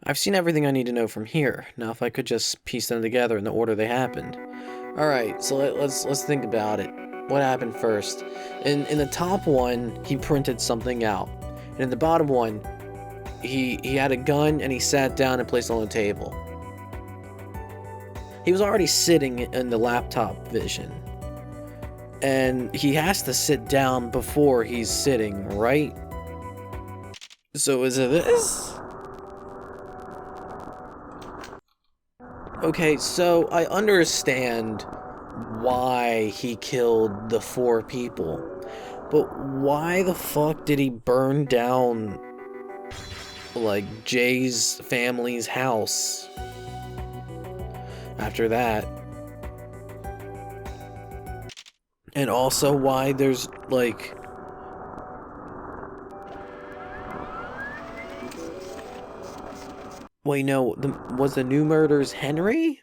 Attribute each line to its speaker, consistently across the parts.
Speaker 1: I've seen everything I need to know from here. Now if I could just piece them together in the order they happened. Alright, so let's think about it. What happened first? In the top one, he printed something out. And in the bottom one, he had a gun and he sat down and placed it on the table. He was already sitting in the laptop vision. And he has to sit down before he's sitting, right? So is it this? Okay, so I understand why he killed the 4 people. But why the fuck did he burn down, like, Jay's family's house after that? And also why there's, like... Wait, no, was the new murders Henry?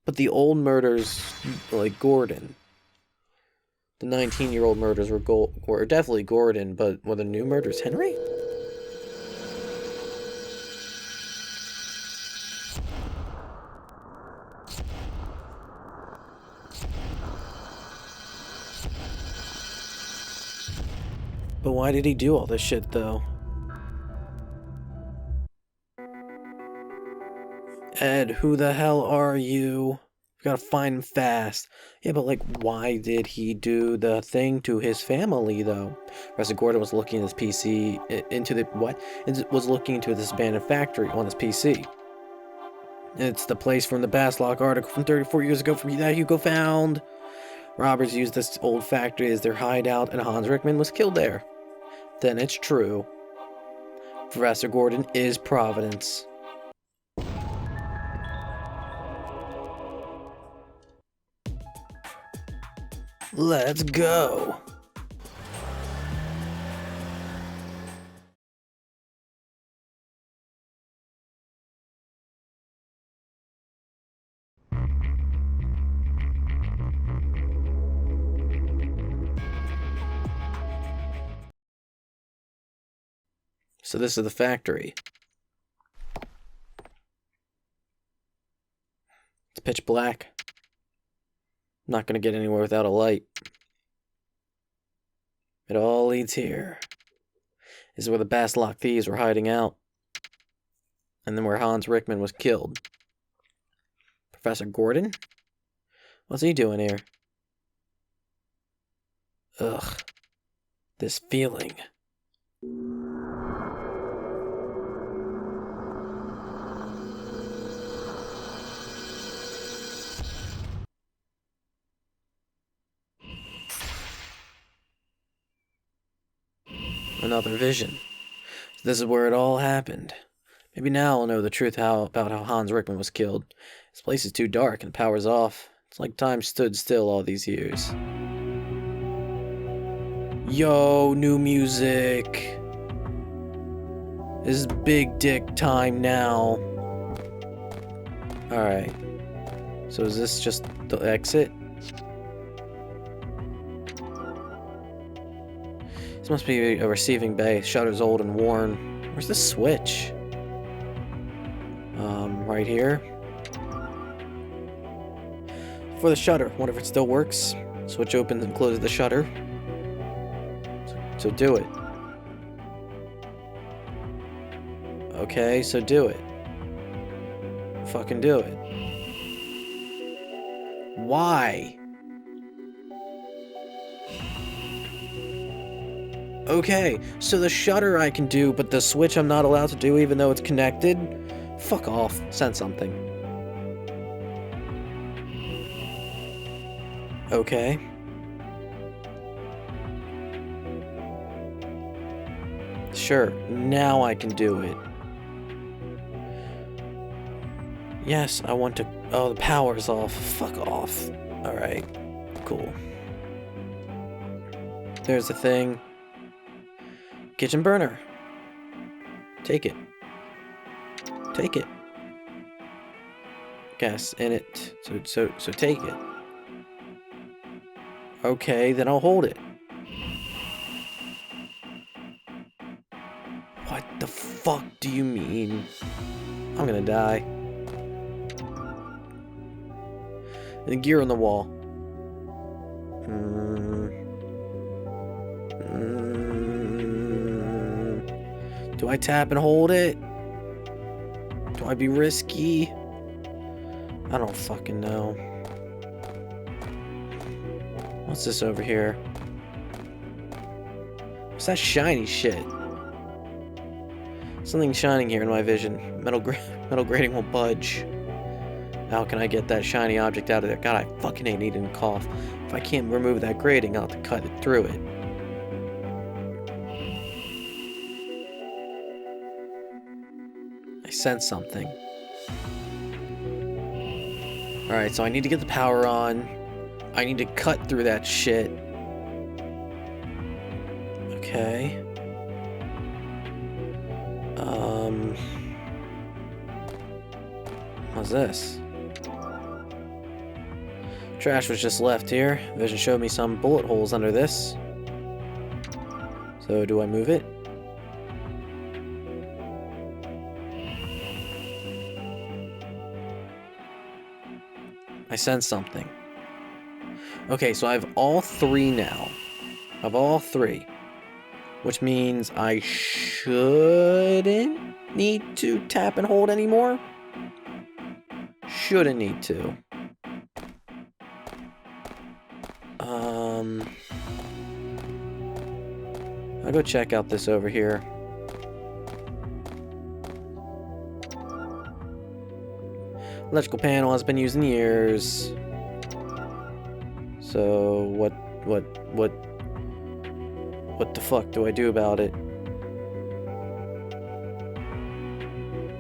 Speaker 1: But the old murders, like, Gordon. The 19-year-old murders were definitely Gordon, but were the new murders Henry? But why did he do all this shit, though? Ed, who the hell are you? We gotta find him fast. Yeah, but like, why did he do the thing to his family, though? Professor Gordon was looking at his PC, into the, what? It was looking into this abandoned factory on his PC. It's the place from the Basslock article from 34 years ago from that Hugo found. Robbers used this old factory as their hideout, and Hans Rickman was killed there. Then it's true. Professor Gordon is Providence. Let's go. So this is the factory. It's pitch black. Not gonna get anywhere without a light. It all leads here. This is where the Basslock thieves were hiding out. And then where Hans Rickman was killed. Professor Gordon? What's he doing here? Ugh. This feeling. Another vision. So this is where it all happened. Maybe now I'll know the truth about how Hans Rickman was killed. This place is too dark and the power's off. It's like time stood still all these years. Yo, new music. This is big dick time now. Alright. So is this just the exit? This must be a receiving bay. Shutter's old and worn. Where's the switch? Right here. For the shutter. Wonder if it still works. Switch opens and closes the shutter. So do it. Okay, so do it. Fucking do it. Why? Okay, so the shutter I can do, but the switch I'm not allowed to do even though it's connected? Fuck off. Send something. Okay. Sure, now I can do it. Yes, I want to... Oh, the power's off. Fuck off. Alright. Cool. There's the thing. Kitchen burner. Take it. Take it. Gas in it. So take it. Okay, then I'll hold it. What the fuck do you mean? I'm gonna die. And the gear on the wall. Do I tap and hold it? Do I be risky? I don't fucking know. What's this over here? What's that shiny shit? Something shining here in my vision. Metal grating won't budge. How can I get that shiny object out of there? God, I fucking hate needing to cough. If I can't remove that grating, I'll have to cut it through it. I sense something. Alright, so I need to get the power on. I need to cut through that shit. Okay. What's this? Trash was just left here. Vision showed me some bullet holes under this. So, do I move it? I sense something. Okay, so I have all three now. I have all three. Which means I shouldn't need to tap and hold anymore? Shouldn't need to. I'll go check out this over here. Electrical panel has been used in years. So, what the fuck do I do about it?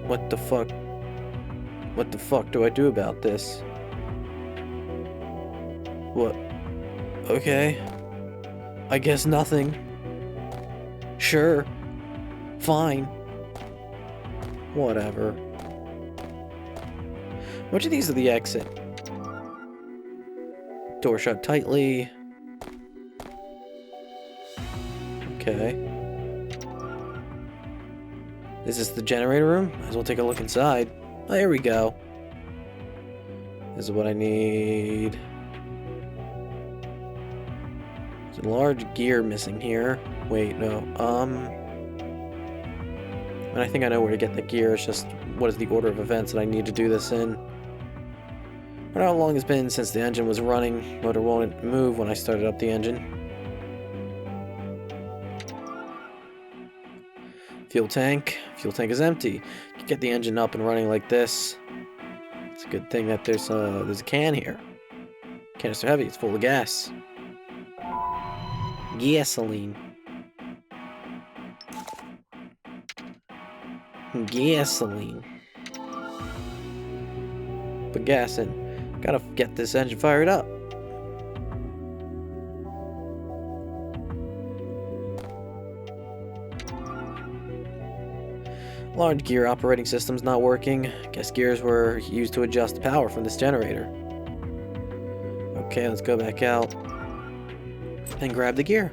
Speaker 1: What the fuck do I do about this? What? Okay. I guess nothing. Sure. Fine. Whatever. Which of these are the exit? Door shut tightly. Okay. Is this the generator room? Might as well take a look inside. Oh, here we go. This is what I need. There's a large gear missing here. Wait, no. And I think I know where to get the gear. It's just, what is the order of events that I need to do this in? I don't know how long it's been since the engine was running. Motor won't move when I started up the engine. Fuel tank. Fuel tank is empty. You get the engine up and running like this. It's a good thing that there's a can here. Canister heavy. It's full of gas. Gasoline. Gasoline. Put gas in. Gotta get this engine fired up. Large gear operating system's not working. Guess gears were used to adjust the power from this generator. Okay, let's go back out and grab the gear.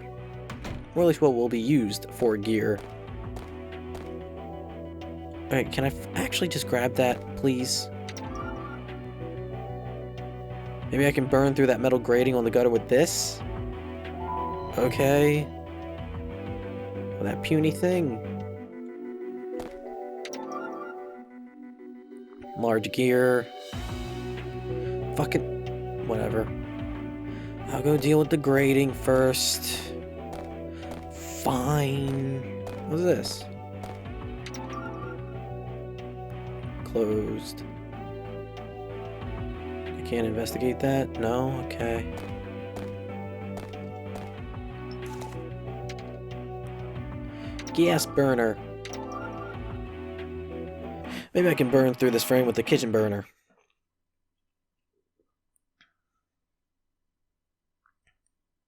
Speaker 1: Or at least what will be used for gear. Alright, can I actually just grab that, please? Maybe I can burn through that metal grating on the gutter with this? Okay. Well, that puny thing. Large gear. Fucking... whatever. I'll go deal with the grating first. Fine. What's this? Closed. I can't investigate that? No? Okay. Gas burner. Maybe I can burn through this frame with the kitchen burner.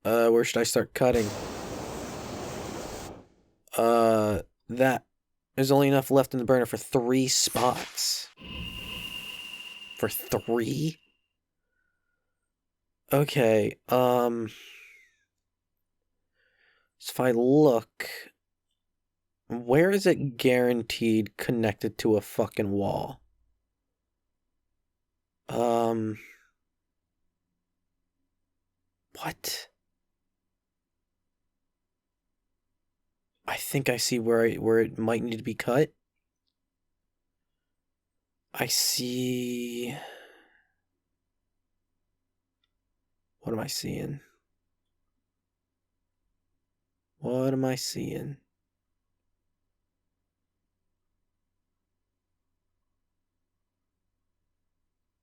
Speaker 1: Where should I start cutting? That. There's only enough left in the burner for 3 spots. For 3? Okay, so if I look... Where is it guaranteed connected to a fucking wall? What? I think I see where it might need to be cut. I see. What am I seeing? What am I seeing?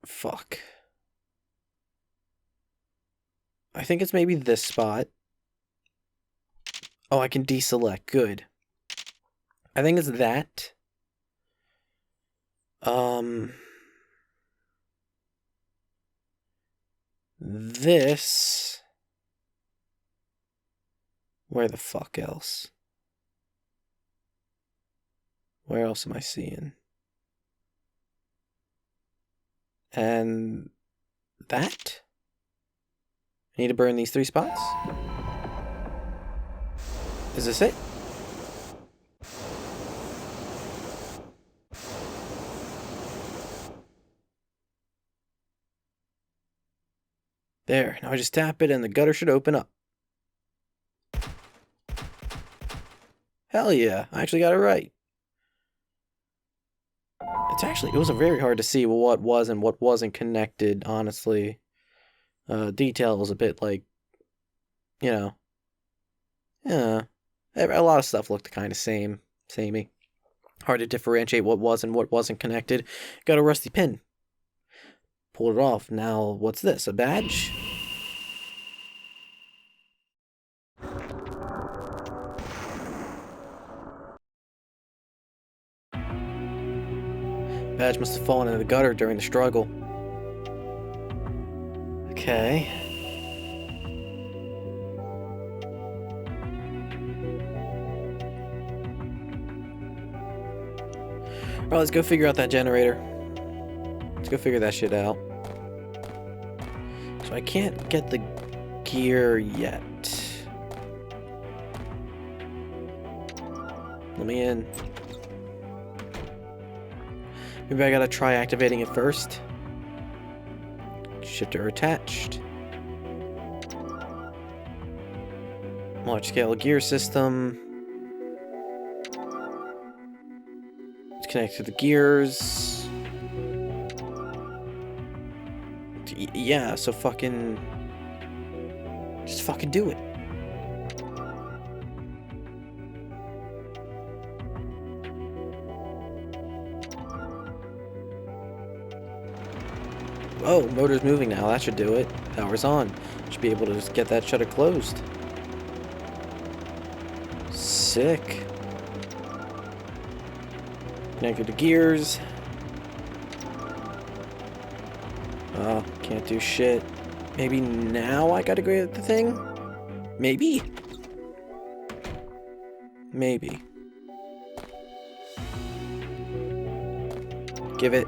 Speaker 1: Fuck. I think it's maybe this spot. Oh, I can deselect. Good. I think it's that. This. Where the fuck else? Where else am I seeing? And that? I need to burn these 3 spots? Is this it? There, now I just tap it and the gutter should open up. Hell yeah, I actually got it right. It was very hard to see what was and what wasn't connected, honestly. Detail was a bit like, you know, yeah, a lot of stuff looked kind of samey. Hard to differentiate what was and what wasn't connected. Got a rusty pin. Pulled it off. Now, what's this? A badge? Badge must have fallen into the gutter during the struggle. Okay. Alright, let's go figure out that generator. Let's go figure that shit out. So I can't get the gear yet. Let me in. Maybe I gotta try activating it first. Shifter attached. Large scale gear system. It's connected to the gears. Yeah, so fucking... Just fucking do it. Oh, motor's moving now. That should do it. Power's on. Should be able to just get that shutter closed. Sick. Connected to gears. Oh, can't do shit. Maybe now I gotta go get the thing? Maybe? Maybe. Give it.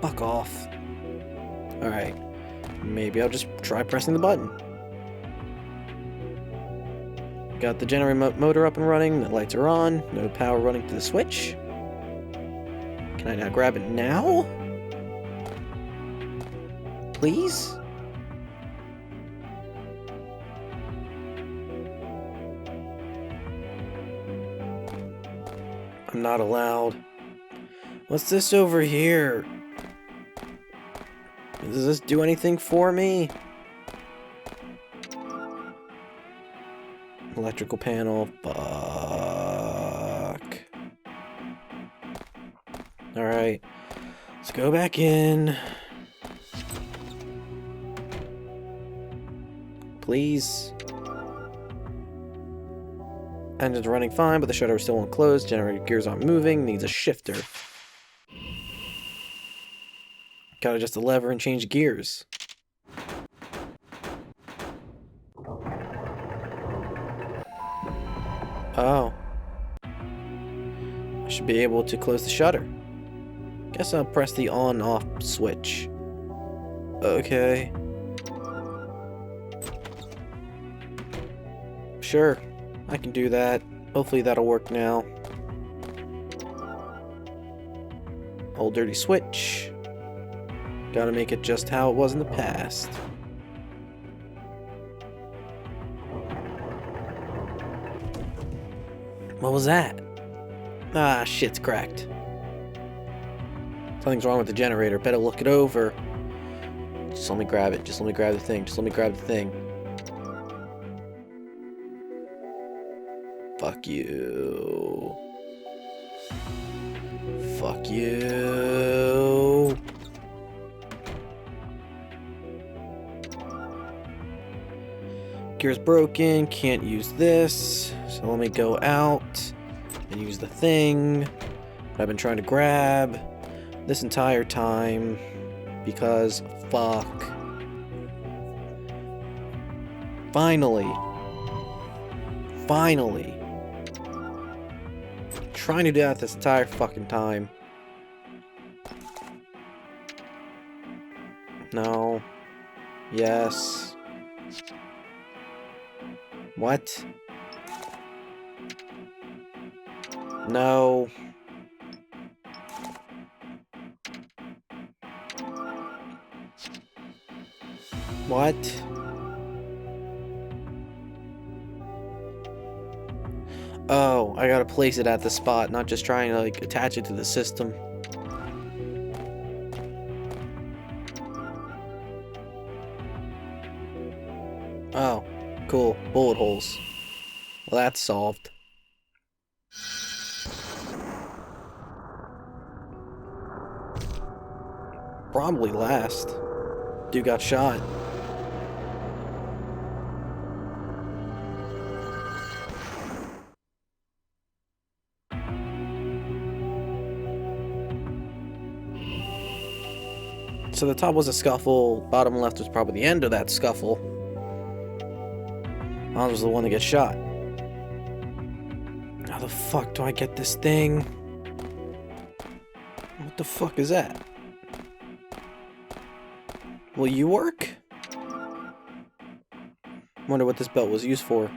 Speaker 1: Fuck off. Alright. Maybe I'll just try pressing the button. Got the generator motor up and running. The lights are on. No power running to the switch. Can I now grab it now? Please? I'm not allowed. What's this over here? Does this do anything for me? Electrical panel. Fuck. Alright. Let's go back in. Please. Engine's running fine, but the shutter still won't close. Generator gears aren't moving. Needs a shifter. Gotta adjust the lever and change gears. Oh. I should be able to close the shutter. Guess I'll press the on-off switch. Okay. Sure. I can do that. Hopefully that'll work now. Old dirty switch. Gotta make it just how it was in the past. What was that? Ah, shit's cracked. Something's wrong with the generator. Better look it over. Just let me grab it. Just let me grab the thing. Just let me grab the thing. Fuck you. Fuck you. Gear's broken. Can't use this. So let me go out and use the thing that I've been trying to grab this entire time. Because fuck. Finally. Finally. Trying to do that this entire fucking time. No. Yes. What? No. What? Oh, I gotta place it at the spot, not just trying to, like, attach it to the system. Oh, cool. Bullet holes. Well, that's solved. Probably last. Dude got shot. So the top was a scuffle, bottom left was probably the end of that scuffle. I was the one that gets shot. How the fuck do I get this thing? What the fuck is that? Will you work? Wonder what this belt was used for.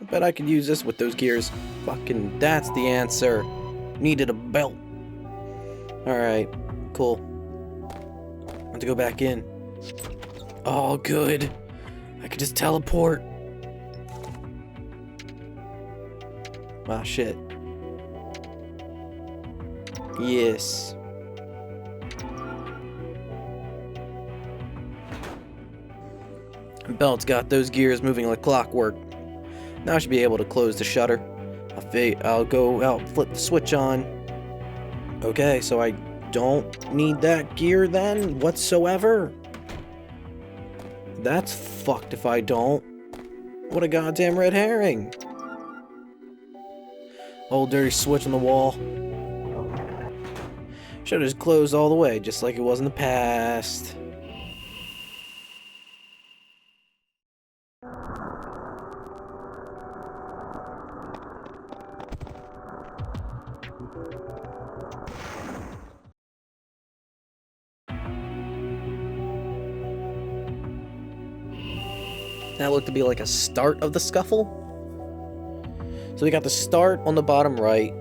Speaker 1: I bet I could use this with those gears. Fucking, that's the answer. Needed a belt. Alright, cool. To go back in. Oh, good. I could just teleport. Ah, shit. Yes. Belt's got those gears moving like clockwork. Now I should be able to close the shutter. I'll go out, flip the switch on. Okay, so I don't need that gear then whatsoever. That's fucked if I don't. What a goddamn red herring. Old dirty switch on the wall. Shutter's closed all the way, just like it was in the past. That looked to be like a start of the scuffle. So we got the start on the bottom right,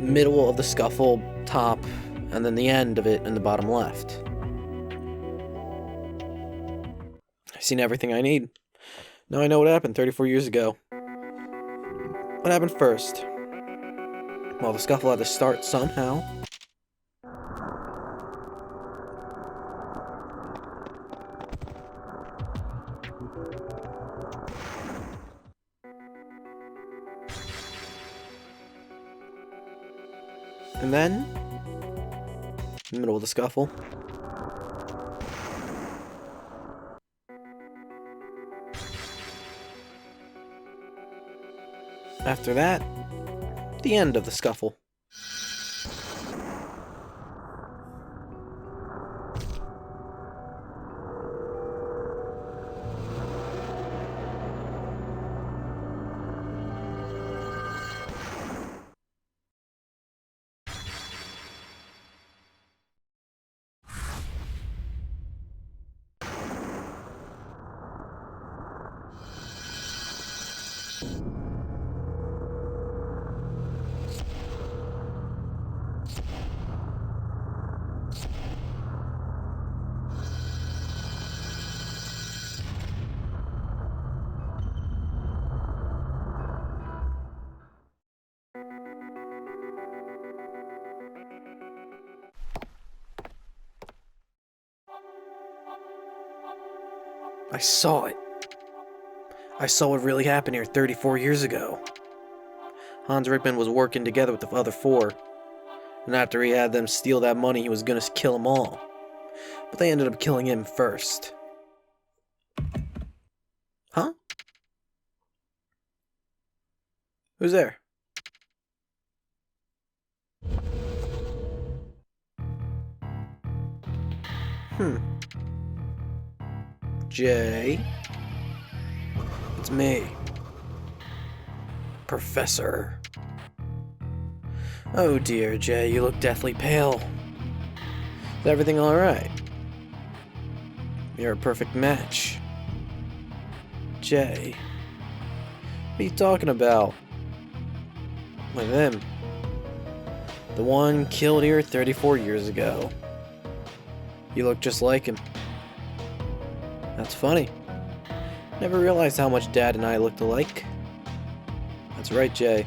Speaker 1: middle of the scuffle, top, and then the end of it in the bottom left. I've seen everything I need. Now I know what happened 34 years ago. What happened first? Well, the scuffle had to start somehow. And then, in the middle of the scuffle, after that, the end of the scuffle. I saw it. I saw what really happened here 34 years ago. Hans Rickman was working together with the other four, and after he had them steal that money, he was gonna kill them all. But they ended up killing him first. Huh? Who's there? Jay? It's me. Professor. Oh dear, Jay, you look deathly pale. Is everything alright? You're a perfect match. Jay. What are you talking about? With him. The one killed here 34 years ago. You look just like him. That's funny. Never realized how much Dad and I looked alike. That's right, Jay.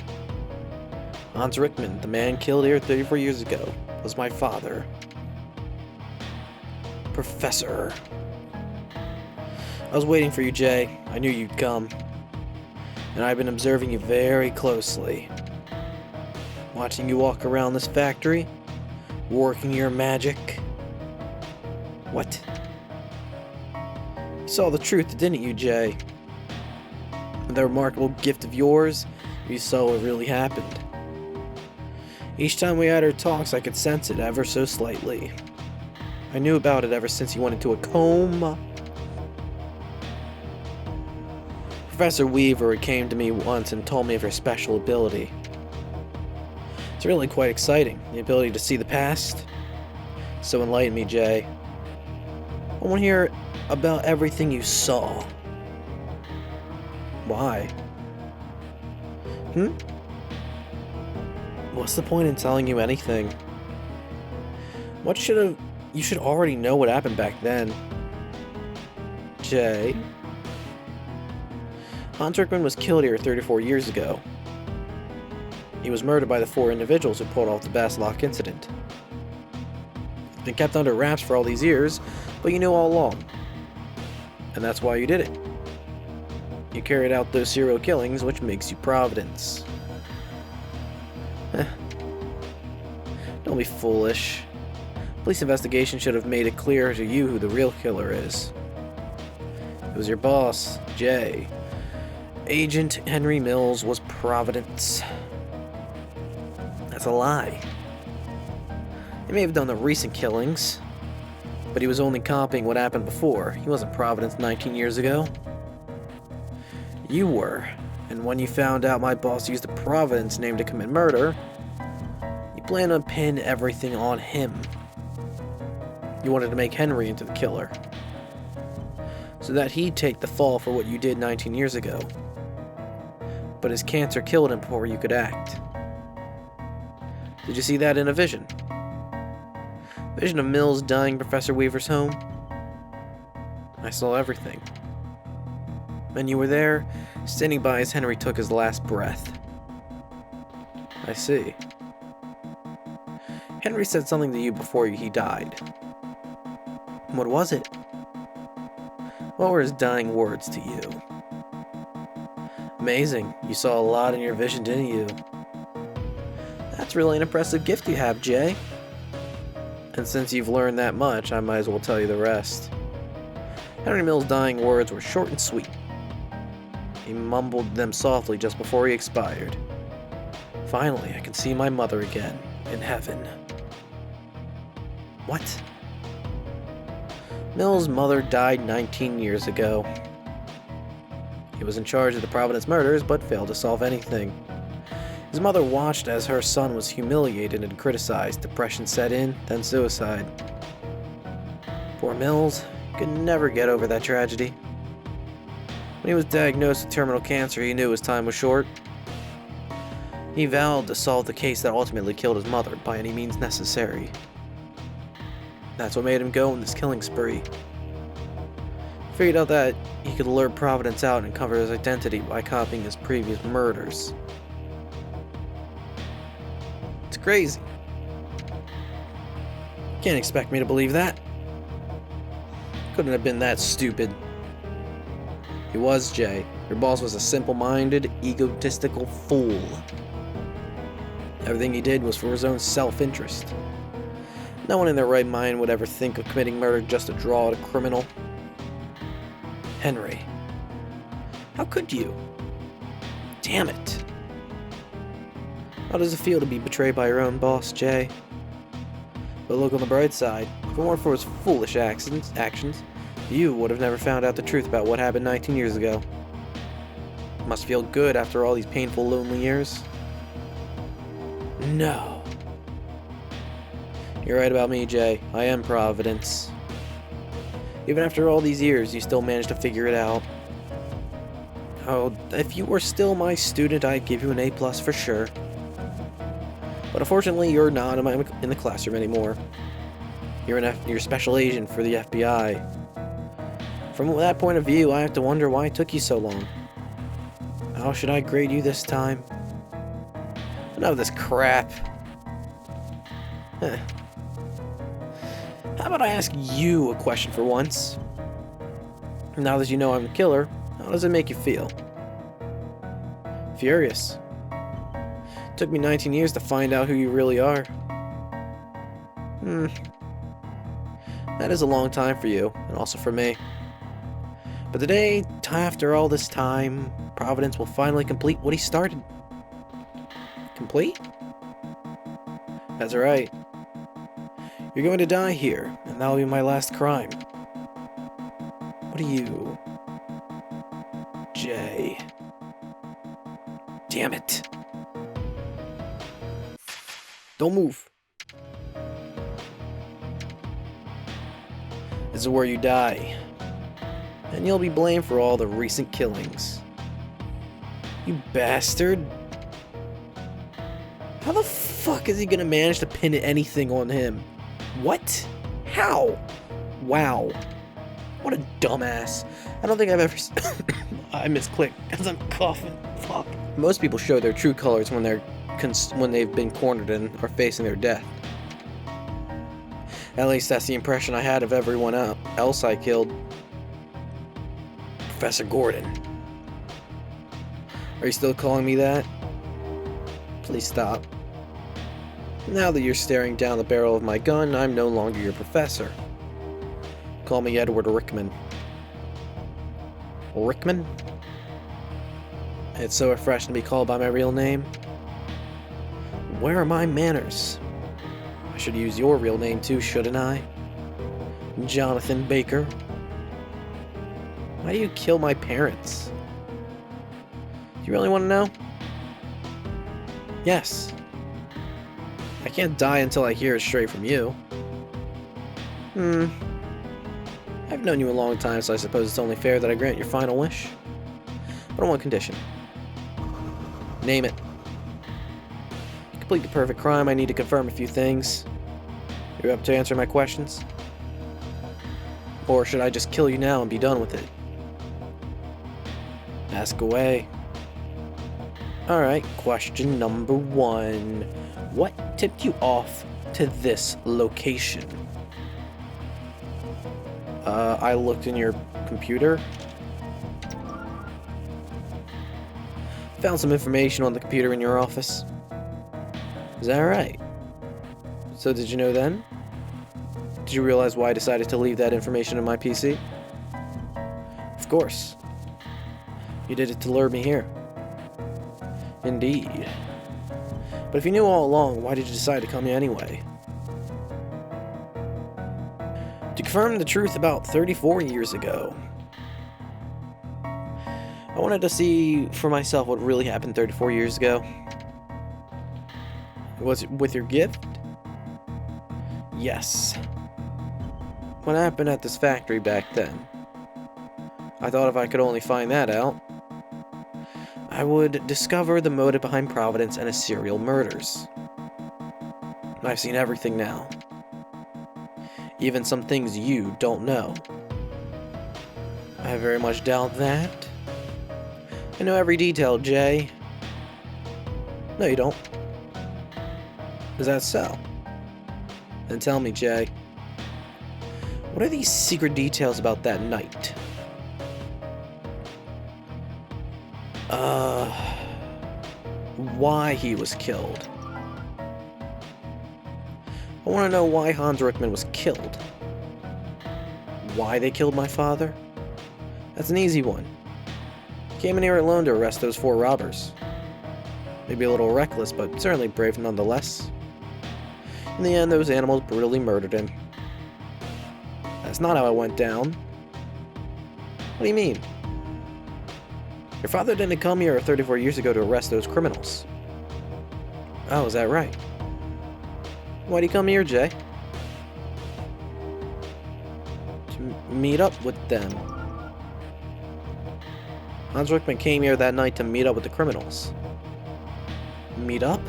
Speaker 1: Hans Rickman, the man killed here 34 years ago, was my father. Professor. I was waiting for you, Jay. I knew you'd come. And I've been observing you very closely. Watching you walk around this factory, working your magic. What? You saw the truth, didn't you, Jay? With that remarkable gift of yours, you saw what really happened. Each time we had our talks, I could sense it ever so slightly. I knew about it ever since you went into a coma. Professor Weaver came to me once and told me of her special ability. It's really quite exciting, the ability to see the past. So enlighten me, Jay. I want to hear about everything you saw. Why? What's the point in telling you anything? You should already know what happened back then. Jay? Hans Rickman was killed here 34 years ago. He was murdered by the 4 individuals who pulled off the Baslock incident. It's been kept under wraps for all these years, but you knew all along. And that's why you did it. You carried out those serial killings, which makes you Providence. Don't be foolish. Police investigation should have made it clear to you who the real killer is. It was your boss, Jay. Agent Henry Mills was Providence. That's a lie. He may have done the recent killings, but he was only copying what happened before. He wasn't Providence 19 years ago. You were, and when you found out my boss used a Providence name to commit murder, you planned to pin everything on him. You wanted to make Henry into the killer, so that he'd take the fall for what you did 19 years ago. But his cancer killed him before you could act. Did you see that in a vision? Vision of Mills dying in Professor Weaver's home? I saw everything. And you were there, standing by as Henry took his last breath. I see. Henry said something to you before he died. What was it? What were his dying words to you? Amazing. You saw a lot in your vision, didn't you? That's really an impressive gift you have, Jay. And since you've learned that much, I might as well tell you the rest. Henry Mills' dying words were short and sweet. He mumbled them softly just before he expired. Finally, I can see my mother again, in heaven. What? Mills' mother died 19 years ago. He was in charge of the Providence murders, but failed to solve anything. His mother watched as her son was humiliated and criticized. Depression set in, then suicide. Poor Mills could never get over that tragedy. When he was diagnosed with terminal cancer, he knew his time was short. He vowed to solve the case that ultimately killed his mother by any means necessary. That's what made him go on this killing spree. Figured out that he could lure Providence out and cover his identity by copying his previous murders. It's crazy. Can't expect me to believe that. Couldn't have been that stupid. He was, Jay. Your boss was a simple-minded, egotistical fool. Everything he did was for his own self-interest. No one in their right mind would ever think of committing murder just to draw out a criminal. Henry. How could you? Damn it. How does it feel to be betrayed by your own boss, Jay? But look on the bright side. If it weren't for his foolish actions, you would have never found out the truth about what happened 19 years ago. Must feel good after all these painful, lonely years. No. You're right about me, Jay. I am Providence. Even after all these years, you still managed to figure it out. Oh, if you were still my student, I'd give you an A+ for sure. But unfortunately, you're not in the classroom anymore. You're a special agent for the FBI. From that point of view, I have to wonder why it took you so long. How should I grade you this time? Enough of this crap. Huh. How about I ask you a question for once? Now that you know I'm the killer, how does it make you feel? Furious. It took me 19 years to find out who you really are. That is a long time for you, and also for me. But today, after all this time, Providence will finally complete what he started. Complete? That's right. You're going to die here, and that'll be my last crime. What are you? Jay. Damn it. Don't move. This is where you die. And you'll be blamed for all the recent killings. You bastard. How the fuck is he gonna manage to pin anything on him? What? How? Wow. What a dumbass. I don't think I've ever... I misclicked because I'm coughing. Fuck. Most people show their true colors when they've been cornered and are facing their death. At least that's the impression I had of everyone else I killed. Professor Gordon. Are you still calling me that? Please stop. Now that you're staring down the barrel of my gun, I'm no longer your professor. Call me Edward Rickman. Rickman? It's so refreshing to be called by my real name. Where are my manners? I should use your real name too, shouldn't I? Jonathan Baker. Why do you kill my parents? Do you really want to know? Yes. I can't die until I hear it straight from you. I've known you a long time, so I suppose it's only fair that I grant your final wish. But on one condition. Name it. To complete the perfect crime, I need to confirm a few things. You're up to answer my questions? Or should I just kill you now and be done with it? Ask away. Alright, question number 1. What tipped you off to this location? I looked in your computer. Found some information on the computer in your office. Is that right? So did you know then? Did you realize why I decided to leave that information in my PC? Of course. You did it to lure me here. Indeed. But if you knew all along, why did you decide to come here anyway? To confirm the truth about 34 years ago. I wanted to see for myself what really happened 34 years ago. Was it with your gift? Yes. What happened at this factory back then? I thought if I could only find that out, I would discover the motive behind Providence and his serial murders. I've seen everything now. Even some things you don't know. I very much doubt that. I know every detail, Jay. No, you don't. Is that so? Then tell me, Jay. What are these secret details about that night? Why he was killed. I want to know why Hans Rickman was killed. Why they killed my father? That's an easy one. Came in here alone to arrest those 4 robbers. Maybe a little reckless, but certainly brave nonetheless. In the end, those animals brutally murdered him. That's not how it went down. What do you mean? Your father didn't come here 34 years ago to arrest those criminals. Oh, is that right? Why'd he come here, Jay? To meet up with them. Hans Rickman came here that night to meet up with the criminals. Meet up?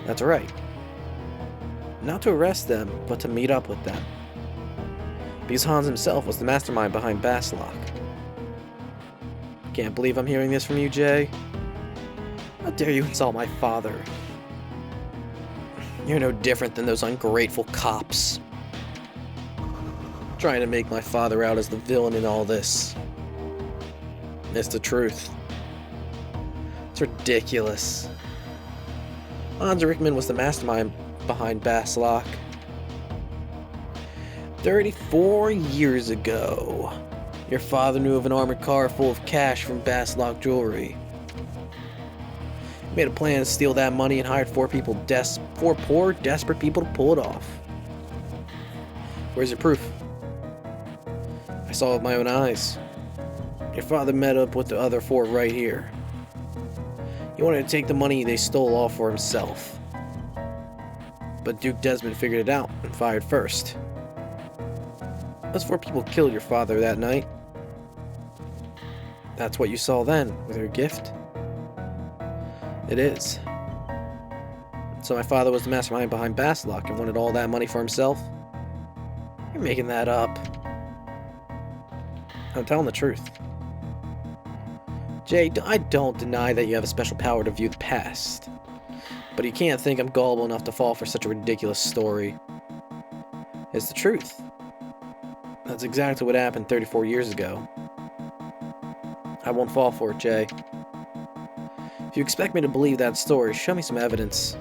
Speaker 1: That's right. Not to arrest them, but to meet up with them. Because Hans himself was the mastermind behind Baslock. Can't believe I'm hearing this from you, Jay. How dare you insult my father? You're no different than those ungrateful cops. Trying to make my father out as the villain in all this. It's the truth. It's ridiculous. Hans Rickman was the mastermind behind Baslock. 34 years ago, your father knew of an armored car full of cash from Baslock Jewelry. He made a plan to steal that money and hired 4 poor, desperate people to pull it off. Where's your proof? I saw it with my own eyes. Your father met up with the other 4 right here. He wanted to take the money they stole all for himself. But Duke Desmond figured it out and fired first. Those 4 people killed your father that night. That's what you saw then, with your gift? It is. So my father was the mastermind behind Baslock and wanted all that money for himself? You're making that up. I'm telling the truth. Jay, I don't deny that you have a special power to view the past. But you can't think I'm gullible enough to fall for such a ridiculous story. It's the truth. That's exactly what happened 34 years ago. I won't fall for it, Jay. If you expect me to believe that story, show me some evidence.